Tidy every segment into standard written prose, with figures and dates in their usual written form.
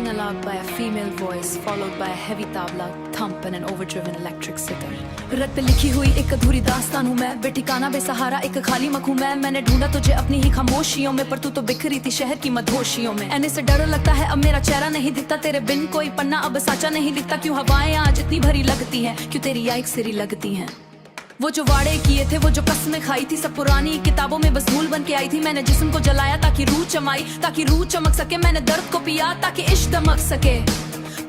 Haunting alarm by a female voice followed by a heavy tabla thump and an overdriven electric sitar. रट पे लिखी हुई एक अधूरी दास्तान हूँ मैं, बेठिकाना बेसहारा एक खाली मखू मैंने ढूंढा तुझे अपनी ही खामोशियों में, पर तू तो बिखरी थी शहर की मधोशियों में। ऐने से डर लगता है अब मेरा चेहरा नहीं दिखता, तेरे बिन कोई पन्ना अब साचा नहीं लिखता। क्यों हवाएं आज इतनी भरी लगती हैं, क्यों तेरी याद सिरी लगती हैं। वो जो वाड़े किए थे, वो जो कसमें खाई थी, सब पुरानी किताबों में बस भूल बन के आई थी। मैंने जिस्म को जलाया ताकि रूह चमाई, ताकि रूह चमक सके। मैंने दर्द को पिया ताकि इश्क दमक सके,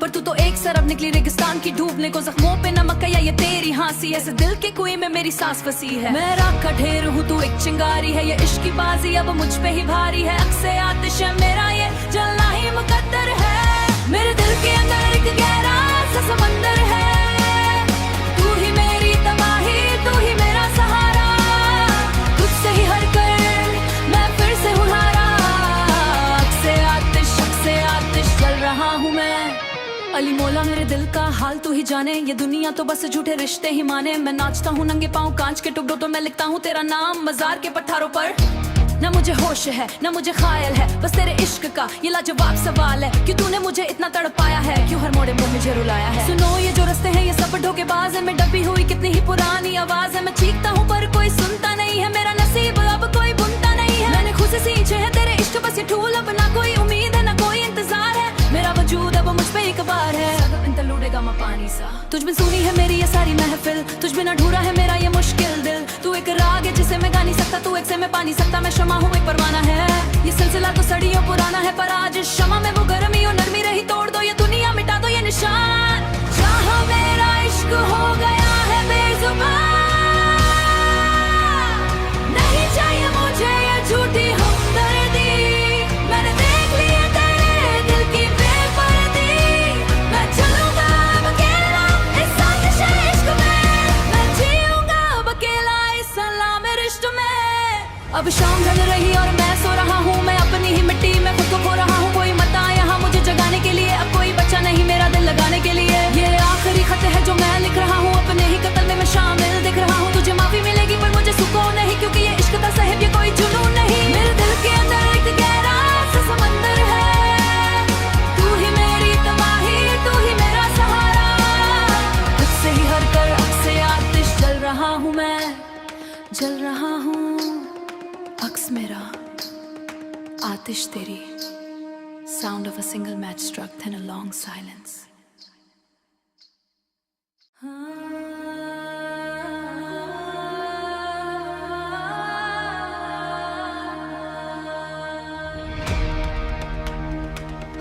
पर तू तो एक सरब निकली रेगिस्तान की डूबने को। जख्मों पे नमक या ये तेरी हंसी, ऐसे दिल के कुएं में मेरी सांस फंसी है। मैं राख का ढेर हूँ, तू एक चिंगारी है, ये इश्क की बाजी अब मुझ पे ही भारी है। अक्से आतिश है मेरा, ये जलना ही मुकद्दर है। मेरे दिल के अंदर एक गहरा सा समंदर है, तू ही मेरी तबाही, तू ही मेरा सहारा। तुझसे ही हर कर मैं फिर से हूँ हारा। अक्से आतिश जल रहा हूँ मैं। अली मौला मेरे दिल का हाल तू ही जाने, ये दुनिया तो बस झूठे रिश्ते ही माने। मैं नाचता हूँ नंगे पाँव कांच के टुकड़ों, तो मैं लिखता हूँ तेरा नाम मजार के पत्थरों पर। न मुझे होश है न मुझे ख्याल है, बस तेरे इश्क का ये लाजवाब सवाल है। क्यों तूने मुझे इतना तड़पाया है, क्यों हर मोड़े में मुझे रुलाया है। सुनो ये जो रास्ते हैं ये सब धोखेबाज है, मैं डबी हुई कितनी ही पुरानी आवाज है। मैं चीखता हूँ पर कोई सुनता नहीं है, मेरा नसीब अब कोई बुनता नहीं है। मैंने खुद से सींचे है तेरे इश्क बस ये ठूल, अब ना कोई उम्मीद है ना कोई इंतजार है। मेरा वजूद अब मुझ पे एक बार है, लूटेगा मैं पानी सा। तुझ में सुनी है मेरी ये सारी महफिल, तुझ में अधूरा है मेरा ये मुश्किल दिल। तू एक राग है जिसे मैं गा नहीं सकता, तू एक से मैं पा नहीं सकता। मैं शमा हूँ एक परवाना है, ये सिलसिला तो सदियों पुराना है, पर आज इस शमा में वो गर्मी और नरमी रही। तोड़ दो ये दुनिया, मिटा दो ये निशान। जहाँ मेरा इश्क हो गया है बेजुबान, नहीं चाहिए मुझे ये झूठी हमदर्दी। मैंने देख लिया तेरे दिल की बेपर्दी, मैं चलूंगा अब अकेला इस आतिश इश्क में। मैं जीऊंगा अब अकेला इस सलाम रिश्ते में। अब शाम ढल रही और मैं सो रहा हूँ, मैं अपनी ही मिट्टी में खुद को खो रहा हूँ। कोई मत आया यहाँ मुझे जगाने के लिए, अब कोई बच्चा नहीं मेरा दिल लगाने के लिए। ये आखिरी खत है जो मैं लिख रहा हूँ, अपने ही कत्ल में मैं शामिल दिख रहा हूँ। तुझे माफी मिलेगी पर मुझे सुकून नहीं, क्योंकि ये इश्क का साहिब ये कोई जुनून नहीं। मेरे दिल के अंदर एक गहरा सा समंदर है, तू ही मेरी तबाही, तू ही मेरा सहारा। तुझसे ही हर कर अक्से आतिश जल रहा हूँ मैं, जल रहा हूँ। अक्स मेरा आतिश तेरी, sound of a single match struck, then a long silence.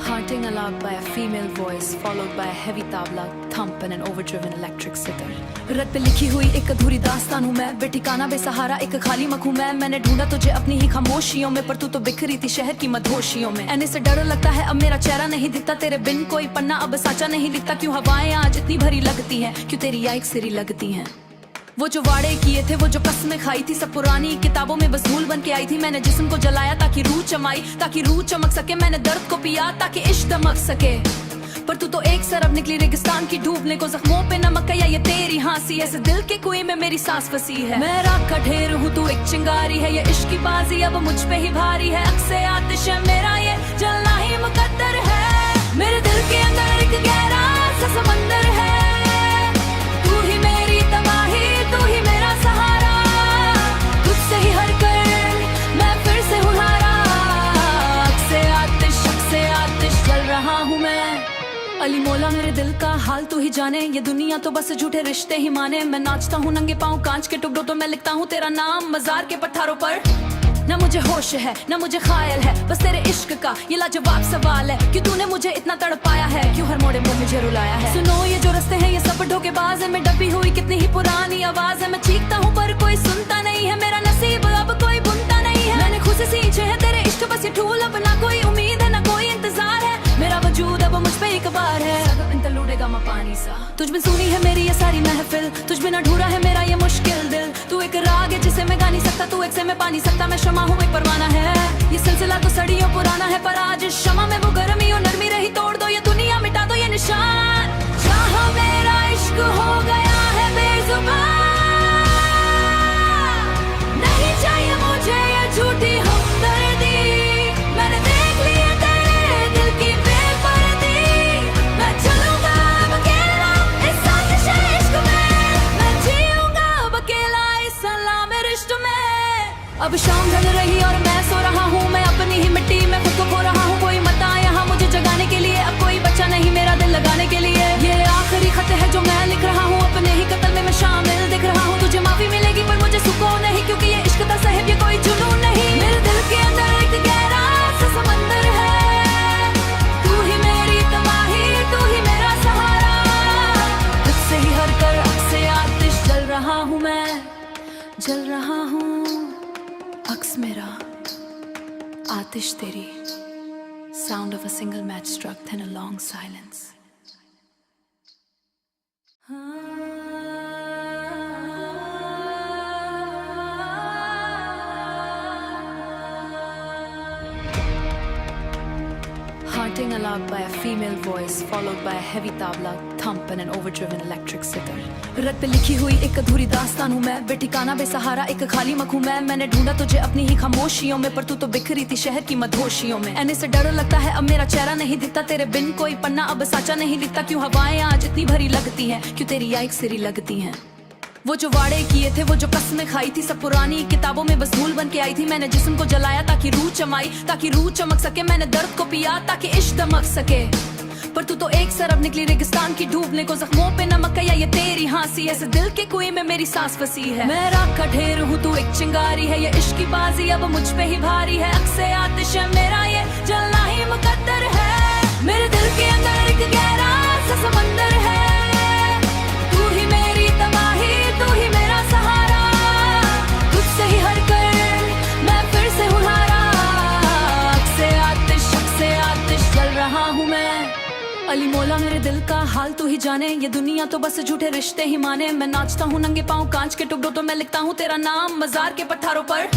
Haunting alarm by a female voice followed by a heavy tabla thump and an overdriven electric sitar. रट पे लिखी हुई एक अधूरी दास्तान हूँ मैं, बेठिकाना बेसहारा एक खाली मखू मैंने ढूंढा तुझे अपनी ही खामोशियों में, पर तू तो बिखरी थी शहर की मधोशियों में। ऐने से डर लगता है अब मेरा चेहरा नहीं दिखता, तेरे बिन कोई पन्ना अब साचा नहीं लिखता। क्यों हवाएं आज इतनी भरी लगती हैं, क्यों तेरी याद सिरी लगती हैं। वो जो वाड़े किए थे, वो जो कसमें खाई थी, सब पुरानी किताबों में बस भूल बन के आई थी। मैंने जिस्म को जलाया ताकि रूह चमाई, ताकि रूह चमक सके। मैंने दर्द को पिया ताकि इश्क दमक सके, पर तू तो एक सरब निकली रेगिस्तान की डूबने को। जख्मों पे नमक या ये तेरी हंसी, ऐसे दिल के कुएं में मेरी सांस फंसी है। मैं राख का ढेर हूँ, तू एक चिंगारी है, ये इश्क की बाजी अब मुझ पे ही भारी है। अक्से आतिश है मेरा, ये जलना ही मुकद्दर है। मेरे दिल के अंदर एक गहरा सा समंदर है, तू ही मेरी तबाही, तू ही मेरा सहारा। तुझसे ही हर कर मैं फिर से हूँ हारा। अक्से आतिश जल रहा हूँ मैं। अली मौला मेरे दिल का हाल तू ही जाने, ये दुनिया तो बस झूठे रिश्ते ही माने। मैं नाचता हूँ नंगे पाँव कांच के टुकड़ों, तो मैं लिखता हूँ तेरा नाम मजार के पत्थरों पर। न मुझे होश है न मुझे ख्याल है, बस तेरे इश्क का ये लाजवाब सवाल है। क्यों तूने मुझे इतना तड़पाया है, क्यों हर मोड़े में मुझे रुलाया है। सुनो ये जो रास्ते हैं ये सब धोखेबाज है, मैं डबी हुई कितनी ही पुरानी आवाज है। मैं चीखता हूँ पर कोई सुनता नहीं है, मेरा नसीब अब कोई बुनता नहीं है। मैंने खुद से सींचे है तेरे इश्क बस ये ठूल, अब ना कोई उम्मीद है ना कोई इंतजार है। मेरा वजूद अब मुझ पे एक बार है, लूटेगा मैं पानी सा। तुझ में सुनी है मेरी ये सारी महफिल, तुझ में अधूरा है मेरा ये मुश्किल दिल। तू एक राग है जिसे मैं गा नहीं सकता, तू एक से मैं पा नहीं सकता। मैं शमा हूँ एक परवाना है, ये सिलसिला तो सदियों पुराना है, पर आज इस शमा में वो गर्मी और नरमी रही। तोड़ दो ये दुनिया, मिटा दो ये निशान। जहाँ मेरा इश्क हो गया है बेजुबान, नहीं चाहिए मुझे ये झूठी हमदर्दी। मैंने देख लिया तेरे दिल की बेपर्दी, जल रहा हूँ अक्स मेरा आतिश तेरी sound of a single match struck then a long silence Haunting a log by a female voice followed by a heavy tabla thump and an overdriven electric sitar रट पे लिखी हुई एक अधूरी दास्तान हूँ मैं बेठिकाना बेसहारा एक खाली मखू मैंने ढूंढा तुझे अपनी ही खामोशियों में पर तू तो बिखरी थी शहर की मधोशियों में एने से डर लगता है अब मेरा चेहरा नहीं दिखता तेरे बिन कोई पन्ना अब साचा नहीं लिखता क्यों हवाएं आज इतनी भरी लगती हैं क्यों तेरी याइक सिरी लगती हैं वो जो वाड़े किए थे वो जो कसमें खाई थी सब पुरानी किताबों में बस धूल बन के आई थी मैंने जिस्म को जलाया ताकि रूह चमाई ताकि रूह चमक सके मैंने दर्द को पिया ताकि इश्क दमक सके पर तू तो एक सरब निकली रेगिस्तान की डूबने को जख्मों पे नमक या ये तेरी हंसी ऐसे दिल के कुएं में मेरी सांस फंसी है मैं राख का ढेर हूँ तू एक चिंगारी है ये इश्क की बाजी अब मुझ पे ही भारी है अक्से आतिश है मेरा ये जलना ही मुकद्दर है मेरे दिल के अंदर एक गहरा सा समंदर है तू ही मेरी तबाही तू ही मेरा सहारा तुझसे ही हर कर मैं फिर से हूँ हारा अक्से आतिश जल रहा हूँ मैं अली मौला मेरे दिल का हाल तू ही जाने ये दुनिया तो बस झूठे रिश्ते ही माने मैं नाचता हूँ नंगे पाँव कांच के टुकड़ों तो मैं लिखता हूँ तेरा नाम मजार के पत्थरों पर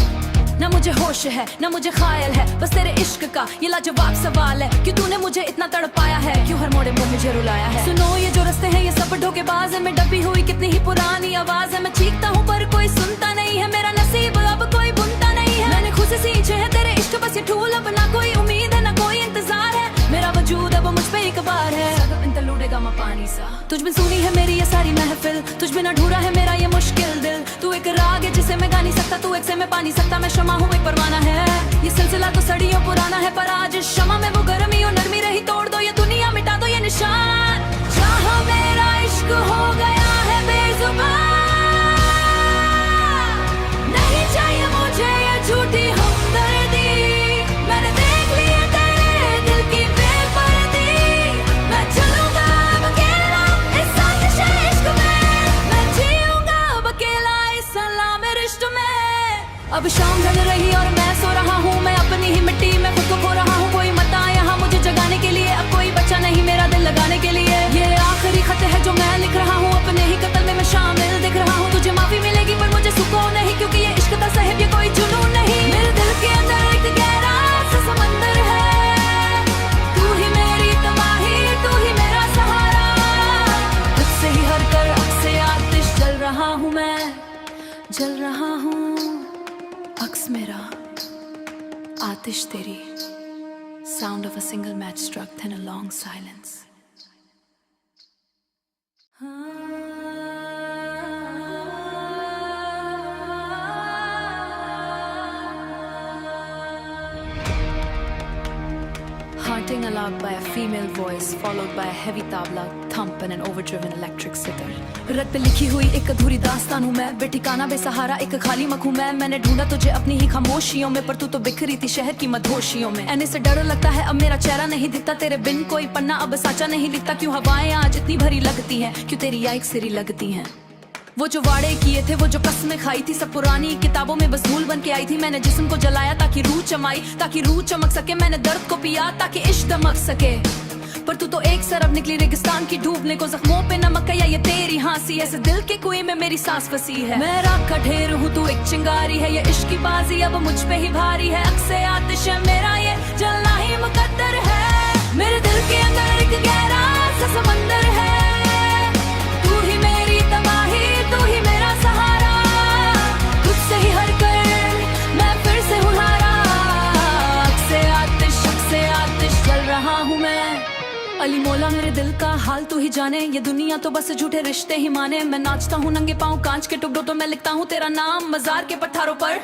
न मुझे होश है न मुझे ख्याल है बस तेरे इश्क का ये लाजवाब सवाल है कि तूने मुझे इतना तड़पाया है क्यों हर मोड़े में मुझे रुलाया है सुनो ये जो रास्ते हैं ये सब धोखेबाज है मैं डबी हुई कितनी ही पुरानी आवाज है मैं चीखता हूँ पर कोई सुनता नहीं है मेरा नसीब अब कोई बुनता नहीं है मैंने खुद से सींचे है तेरे इश्क बस ये ठूल अब ना कोई उम्मीद है ना कोई इंतजार है मेरा वजूद अब मुझ पे एक बार है लूटेगा मैं पानी सा तुझ में सुनी है मेरी ये सारी महफिल तुझ बिना ढूंढा है मेरा ये मुश्किल दिल तू एक राग है जिसे मैं गा नहीं सकता तू एक से मैं पा नहीं सकता मैं शमा हूँ एक परवाना है ये सिलसिला तो सदियों पुराना है पर आज इस शमा में वो गर्मी और नरमी रही तोड़ दो ये दुनिया मिटा दो ये निशान जहाँ मेरा इश्क हो गया है बेजुबान नहीं चाहिए मुझे ये झूठी हमदर्दी मैंने देख लिया तेरे दिल की बेपर्दी मैं चलूंगा अब अकेला इस आतिश इश्क में मैं जीऊंगा अब अकेला इस सलाम रिश्ते में अब शाम ढल रही और मैं सो रहा हूँ मैं अपनी ही मिट्टी में खुद को खो रहा हूँ कोई मत आया यहाँ मुझे जगाने के लिए अब कोई बच्चा नहीं मेरा दिल लगाने के लिए ये आखिरी खत है जो मैं लिख रहा हूँ अपने ही कत्ल में मैं शामिल दिख रहा हूँ तुझे माफी मिलेगी पर मुझे सुकून नहीं क्योंकि ये इश्क था साहिब ये कोई जुनून नहीं मेरे दिल के अंदर एक गहरा सा समंदर है तू ही मेरी तबाही तू ही मेरा सहारा तुझसे ही हर कर अक्से आतिश जल रहा हूँ मैं जल रहा हूँ अक्स मेरा आतिश तेरी sound of a single match struck then a long silence Haunting a log by a female voice followed by a heavy tabla thump and an overdriven electric sitar रट पे लिखी हुई एक अधूरी दास्तान हूँ मैं बेठिकाना बेसहारा एक खाली मखू मैंने ढूंढा तुझे अपनी ही खामोशियों में पर तू तो बिखरी थी शहर की मधोशियों में एने से डर लगता है अब मेरा चेहरा नहीं दिखता तेरे बिन कोई पन्ना अब साचा नहीं लिखता क्यों हवाएं आज इतनी भरी लगती हैं क्यों तेरी याइक सिरी लगती हैं वो जो वाड़े किए थे वो जो कसमें खाई थी सब पुरानी किताबों में बस धूल बन के आई थी मैंने जिस्म को जलाया ताकि रूह चमाई ताकि रूह चमक सके मैंने दर्द को पिया ताकि इश्क दमक सके पर तू तो एक सरब निकली रेगिस्तान की डूबने को जख्मों पे नमक या ये तेरी हंसी ऐसे दिल के कुएं में मेरी सांस फंसी है मैं राख का ढेर हूँ तू एक चिंगारी है ये इश्क की बाजी अब मुझ पे ही भारी है अक्से आतिश है मेरा ये जलना ही मुकद्दर है मेरे दिल के अंदर एक गहरा सा समंदर है तू ही मेरी तबाही तू ही मेरा सहारा तुझसे ही हर कर मैं फिर से हूँ हारा अक्से आतिश जल रहा हूँ मैं अली मौला मेरे दिल का हाल तू ही जाने ये दुनिया तो बस झूठे रिश्ते ही माने मैं नाचता हूँ नंगे पाँव कांच के टुकड़ों तो मैं लिखता हूँ तेरा नाम मजार के पत्थरों पर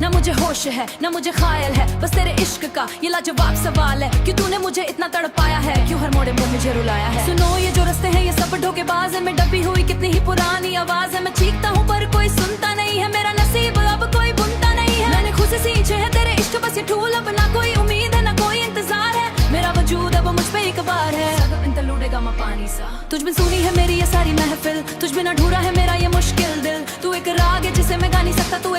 न मुझे होश है न मुझे ख्याल है बस तेरे इश्क का ये लाजवाब सवाल है कि तूने मुझे इतना तड़पाया है क्यों हर मोड़े में मुझे रुलाया है सुनो ये जो रास्ते हैं ये सब धोखेबाज है मैं डबी हुई कितनी ही पुरानी आवाज है मैं चीखता हूँ पर कोई सुनता नहीं है मेरा नसीब अब कोई बुनता नहीं है मैंने खुद से सींचे है तेरे इश्क बस ये ठूल अब ना कोई उम्मीद है ना कोई इंतजार है मेरा वजूद अब मुझ पे एक बार है लूटेगा मैं पानी सा तुझ में सुनी है मेरी ये सारी महफिल तुझ बिना ढूंढा है मेरा ये मुश्किल दिल तू एक राग है जिसे मैं गा नहीं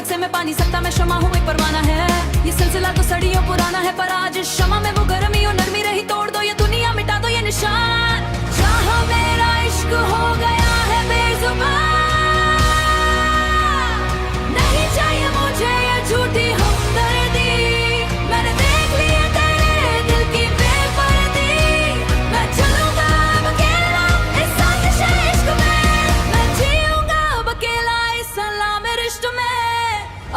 से मैं पा नहीं सकता, मैं शमा हूँ एक परवाना है। ये सिलसिला तो सदियों पुराना है, पर आज शमा में वो गर्मी और नरमी रही। तोड़ दो ये दुनिया, मिटा दो ये निशान, जहाँ मेरा इश्क हो गया है बेजुबान। नहीं चाहिए मुझे ये झूठी हमदर्दी, मैंने देख लिया तेरे दिल की बेपर्दी। मैं चलूंगा अब अकेला इस आतिश इश्क में, मैं जीऊंगा अब अकेला इस सलाम रिश्त में।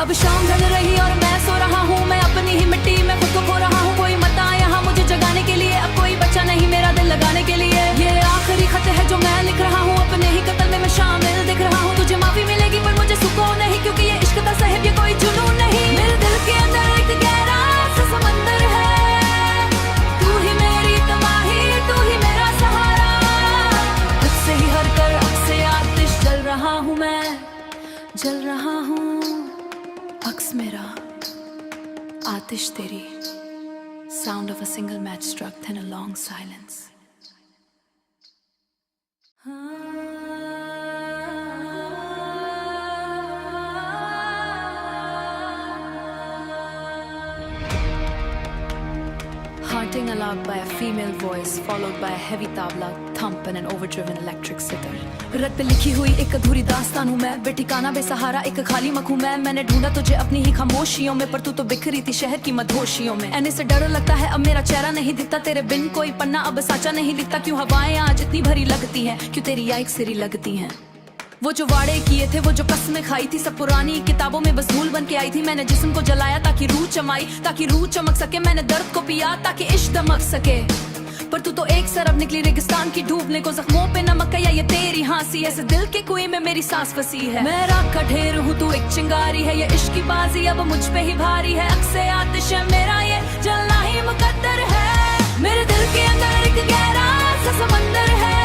अब शाम ढल रही और मैं सो रहा हूँ, मैं अपनी ही मिट्टी में खुद को खो रहा हूँ। कोई मत आया यहाँ मुझे जगाने के लिए, अब कोई बच्चा नहीं मेरा दिल लगाने के लिए। ये आखिरी खत है जो मैं लिख रहा हूँ, अपने ही कत्ल में मैं शामिल दिख रहा हूँ। तुझे माफी मिलेगी पर मुझे सुकून नहीं, क्योंकि ये इश्क का साहिब ये कोई जुनून नहीं। मेरे दिल के अंदर एक गहरा सा समंदर है, तू ही मेरी तबाही, तू ही मेरा सहारा। तुझसे ही हर कर अब से आतिश जल रहा हूँ मैं, जल रहा हूँ। अक्स मेरा आतिश तेरी, sound of a single match struck, then a long silence. Haunting aloud by a female voice, followed by a heavy tabla thump and an overdriven electric sitar. रट पे लिखी हुई एक अधूरी दास्तान हूँ मैं, बेठिकाना बेसहारा एक खाली मखू मैं। मैंने ढूंढा तुझे अपनी ही खामोशियों में, पर तू तो बिखरी थी शहर की मधोशियों में। ऐने से डर लगता है अब मेरा चेहरा नहीं दिखता, तेरे बिन कोई पन्ना अब साचा नहीं लिखता। क्यों हवाएं आज इतनी भरी लगती हैं, क्यों तेरी याइक सिरी लगती हैं। वो जो वाड़े किए थे, वो जो कसमें खाई थी, सब पुरानी किताबों में बस भूल बन के आई थी। मैंने जिस्म को जलाया ताकि रूह चमाई, ताकि रूह चमक सके। मैंने दर्द को पिया ताकि इश्क दमक सके, पर तू तो एक सरब निकली रेगिस्तान की डूबने को। जख्मों पे नमक या ये तेरी हाँसी, ऐसे दिल के कुएं में मेरी सांस फंसी है। मैं राख का ढेर हूँ, तू एक चिंगारी है, ये इश्क की बाजी अब मुझ पे ही भारी है। अक्से आतिश है मेरा, ये जलना ही मुकद्दर है। मेरे दिल के अंदर एक गहरा सा समंदर है,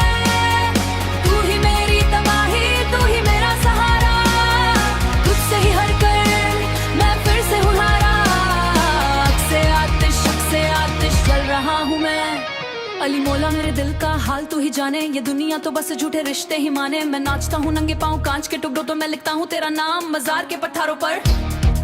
तू ही मेरी तबाही, तू ही मेरा सहारा। तुझसे ही हर कर मैं फिर से हूँ हारा। अक्से आतिश जल रहा हूँ मैं। अली मौला मेरे दिल का हाल तू ही जाने, ये दुनिया तो बस झूठे रिश्ते ही माने। मैं नाचता हूँ नंगे पाँव कांच के टुकड़ों, तो मैं लिखता हूँ तेरा नाम मजार के पत्थरों पर।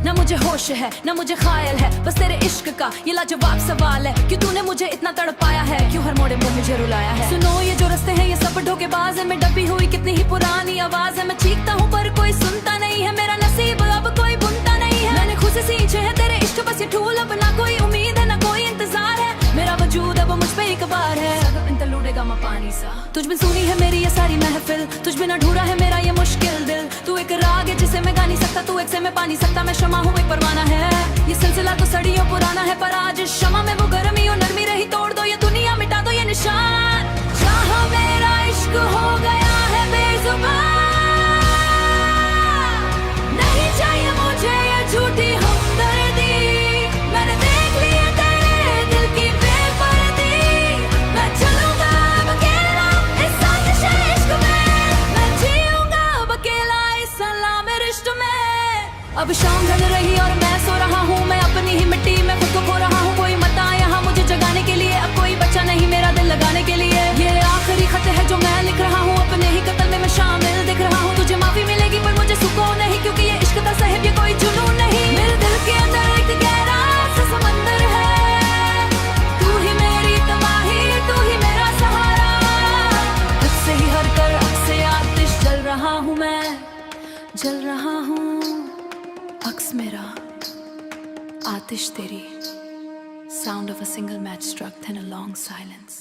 न मुझे होश है न मुझे ख्याल है, बस तेरे इश्क का ये लाजवाब सवाल है। क्यों तूने मुझे इतना तड़पाया है, क्यों हर मोड़े पर मुझे रुलाया है। सुनो ये जो रास्ते हैं ये सब धोखेबाज है, मैं डबी हुई कितनी ही पुरानी आवाज है। मैं चीखता हूँ पर कोई सुनता नहीं है, मेरा नसीब अब कोई बुनता नहीं है। मैंने खुद से सींचे है तेरे इश्क बस ये ठूल, अब ना कोई उम्मीद है ना कोई इंतजार है। मेरा वजूद अब मुझ पे एक बार है, लूटेगा मैं पानी सा। तुझ में सुनी है मेरी ये सारी महफिल, तुझ बिना ढूंढा है मेरा ये मुश्किल दिल। तू एक राग है जिसे मैं गा नहीं सकता, तू एक से मैं पा नहीं सकता, मैं शमा हूँ एक परवाना है। ये सिलसिला तो सदियों पुराना है, पर आज शमा में वो गर्मी और नरमी रही। तोड़ दो ये दुनिया, मिटा दो ये निशान, जहाँ मेरा इश्क हो गया है बेजुबान। नहीं चाहिए मुझे ये झूठी हमदर्दी, मैंने देख लिया तेरे दिल की बेपर्दी। मैं चलूंगा अब अकेला इस आतिश इश्क में, मैं जीऊंगा अब अकेला इस सलाम रिश्त में। अब शाम ढल रही और मैं सो रहा हूँ, मैं अपनी ही मिट्टी में खुद को खो रहा हूँ। कोई मत आया यहाँ मुझे जगाने के लिए, अब कोई बच्चा नहीं मेरा दिल लगाने के लिए। ये आखिरी खत है जो मैं लिख रहा हूँ, अपने ही कत्ल में मैं शामिल दिख रहा हूँ। तुझे माफी मिलेगी पर मुझे सुकून नहीं, क्योंकि ये इश्क का साहिब ये कोई जुनून नहीं। मेरे दिल के अंदर एक गहरा सा समंदर है, तू ही मेरी तबाही, तू ही मेरा सहारा। तुझसे ही हर कर अब से आतिश जल रहा हूँ मैं, जल रहा हूँ। अक्स मेरा आतिश तेरी, sound of a single match struck, then a long silence.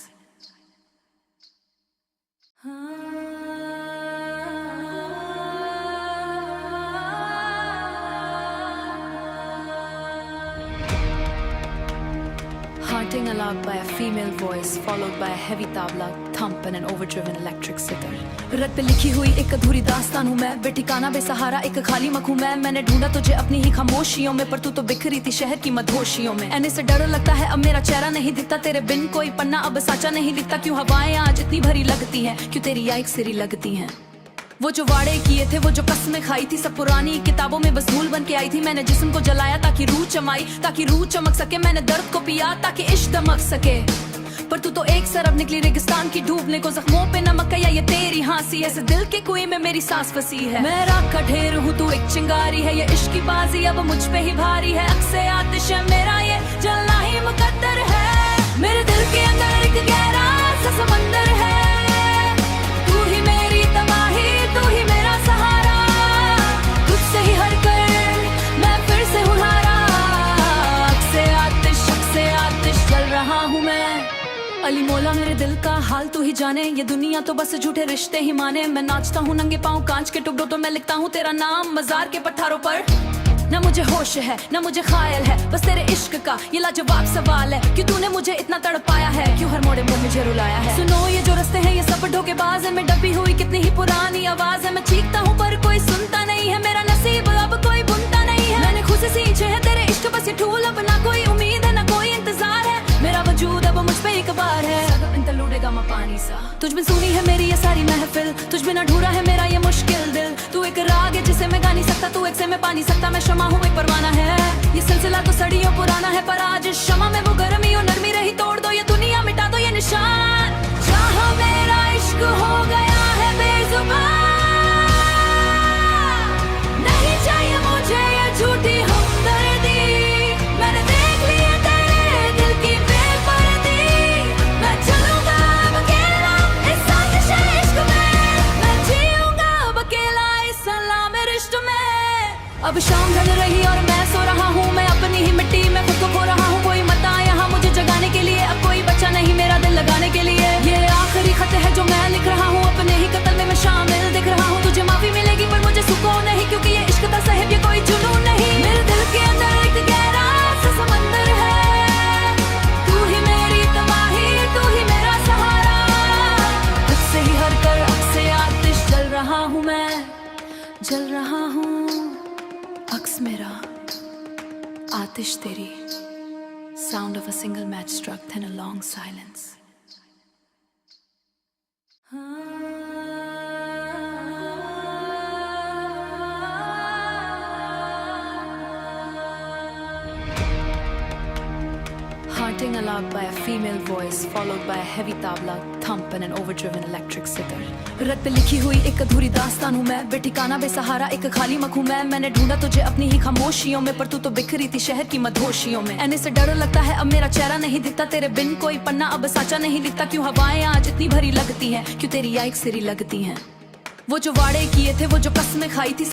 Haunting aloud by a female voice, followed by a heavy tabla thump and an overdriven electric sitar. रट पे लिखी हुई एक अधूरी दास्तान हूँ मैं, बेठिकाना बेसहारा एक खाली मखू मैं। मैंने ढूंढा तुझे अपनी ही खामोशियों में, पर तू तो बिखरी थी शहर की मधोशियों में। ऐने से डर लगता है अब मेरा चेहरा नहीं दिखता, तेरे बिन कोई पन्ना अब साचा नहीं लिखता। क्यों हवाएं आज इतनी भरी लगती हैं, क्यों तेरी याइक सिरी लगती हैं। वो जो वाड़े किए थे, वो जो कसमें खाई थी, सब पुरानी किताबों में बस भूल बन के आई थी। मैंने जिस्म को जलाया ताकि रूह चमाई, ताकि रूह चमक सके। मैंने दर्द को पिया ताकि इश्क दमक सके, पर तू तो एक सरब निकली रेगिस्तान की डूबने को, जख्मों पे नमक या ये तेरी हाँसी, ऐसे दिल के कुएं में मेरी सांस फंसी है। मैं राख का ढेर हूँ, तू एक चिंगारी है, ये इश्क की बाजी अब मुझ पे ही भारी है। अक्से आतिश है मेरा, ये जलना ही मुकद्दर है। मेरे दिल के अंदर एक गहरा सा समंदर है, तू ही मेरी तबाही, तू ही मेरा सहारा, तुझसे ही हर कर मैं फिर से हूँ हारा। अक्से आतिश जल रहा हूँ मैं। अली मौला मेरे दिल का हाल तू ही जाने, ये दुनिया तो बस झूठे रिश्ते ही माने। मैं नाचता हूँ नंगे पाँव कांच के टुकड़ों तो मैं लिखता हूँ तेरा नाम मजार के पत्थरों पर। ना मुझे होश है ना मुझे ख्याल है, बस तेरे इश्क का ये लाजवाब सवाल है। क्यों तूने मुझे इतना तड़पाया है, क्यों हर मोड़े में मुझे रुलाया है। सुनो ये जो रास्ते हैं ये सब धोखेबाज है, मैं डबी हुई कितनी ही पुरानी आवाज है। मैं चीखता हूँ पर कोई सुनता नहीं है, मेरा नसीब अब कोई बुनता नहीं है। मैंने खुद से सींचे है तेरे इश्क बस ये ठूल, अब ना कोई उम्मीद है ना कोई इंतजार है। मेरा वजूद अब मुझ पे एक बार है, लूटेगा मैं पानी सा। तुझ बिन सुनी है मेरी ये सारी महफिल, तुझ बिना ढूंढा है मेरा ये मुश्किल दिल। तू एक राग है जिसे मैं गा नहीं सकता, तू एक से मैं पा नहीं सकता। मैं शमा हूँ एक परवाना है, ये सिलसिला तो सदियों पुराना है, पर आज इस शमा में वो गर्मी और नरमी रही। तोड़ दो ये दुनिया, मिटा दो ये निशान, जहाँ मेरा इश्क हो गया है बेजुबान। नहीं चाहिए मुझे ये झूठी हमदर्दी, मैंने देख ली है तेरे दिल की बेपर्दी। मैं चलूंगा अब अकेला इस आतिश इश्क में, मैं जीऊंगा अब अकेला इस सलाम रिश्ते में। अब शाम ढल रही और मैं सो रहा हूँ, मैं अपनी ही मिट्टी में खुद को खो रहा हूँ। कोई मत आ यहाँ मुझे जगाने के लिए, अब कोई बच्चा नहीं मेरा दिल लगाने के लिए। ये आखिरी खत है जो मैं लिख रहा हूँ, अपने ही कत्ल में मैं शामिल दिख रहा हूँ। तुझे माफी मिलेगी पर मुझे सुकून नहीं, क्योंकि ये इश्क का साहिब ये कोई जुनून नहीं। मेरे दिल के अंदर एक गहरा सा समंदर है, तू ही मेरी तबाही, तू ही मेरा सहारा, तुझसे ही हर कर अक्से आतिश जल रहा हूँ मैं, जल रहा हूँ। अक्स मेरा आतिश तेरी, sound of a single match struck, then a long silence. Haunting alarm by a female voice, followed by a heavy tabla thump and an overdriven electric sitar. रट पे लिखी हुई एक अधूरी दास्तान हूँ मैं, बेठिकाना बेसहारा एक खाली मखू मैं। मैंने ढूंढा तुझे अपनी ही खामोशियों में, पर तू तो बिखरी थी शहर की मधोशियों में। ऐने से डर लगता है अब मेरा चेहरा नहीं दिखता, तेरे बिन कोई पन्ना अब साचा नहीं लिखता। क्यों हवाएं आज इतनी भरी लगती हैं, क्यों तेरी याइक सिरी लगती हैं। वो जो वाड़े किए थे, वो जो कसमें खाई थी,